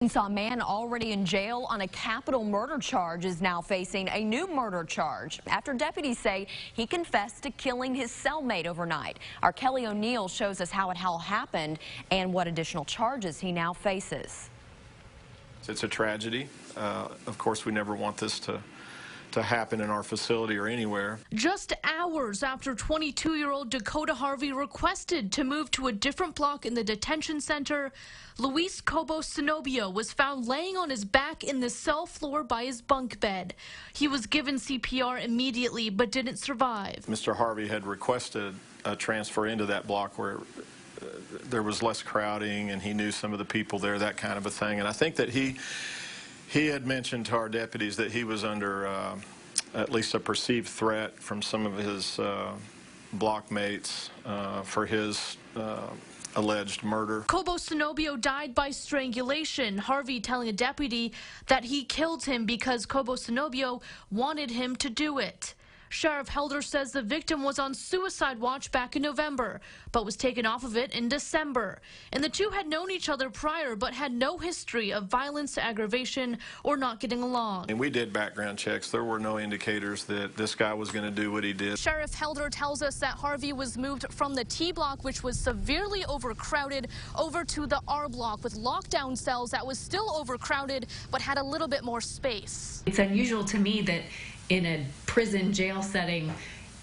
A man already in jail on a capital murder charge is now facing a new murder charge after deputies say he confessed to killing his cellmate overnight. Our Kelly O'Neill shows us how it all happened and what additional charges he now faces. It's a tragedy. Of course, we never want this to happen in our facility or anywhere. Just hours after 22-year-old Dakota Harvey requested to move to a different block in the detention center, Luis Cobo-Cenobio was found laying on his back in the cell floor by his bunk bed. He was given CPR immediately but didn't survive. Mr. Harvey had requested a transfer into that block where there was less crowding and he knew some of the people there, that kind of a thing. And I think that he had mentioned to our deputies that he was under at least a perceived threat from some of his block mates for his alleged murder. Cobo-Cenobio died by strangulation, Harvey telling a deputy that he killed him because Cobo-Cenobio wanted him to do it. Sheriff Helder says the victim was on suicide watch back in November, but was taken off of it in December. And the two had known each other prior, but had no history of violence, aggravation, or not getting along. And we did background checks. There were no indicators that this guy was going to do what he did. Sheriff Helder tells us that Harvey was moved from the T block, which was severely overcrowded, over to the R block with lockdown cells that was still overcrowded, but had a little bit more space. It's unusual to me that in a prison jail setting,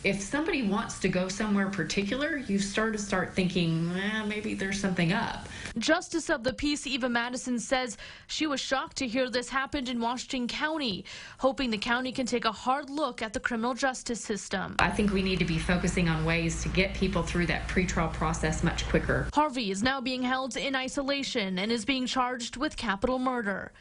if somebody wants to go somewhere particular, you start thinking, maybe there's something up. Justice of the Peace Eva Madison says she was shocked to hear this happened in Washington County, hoping the county can take a hard look at the criminal justice system. I think we need to be focusing on ways to get people through that pretrial process much quicker. Harvey is now being held in isolation and is being charged with capital murder.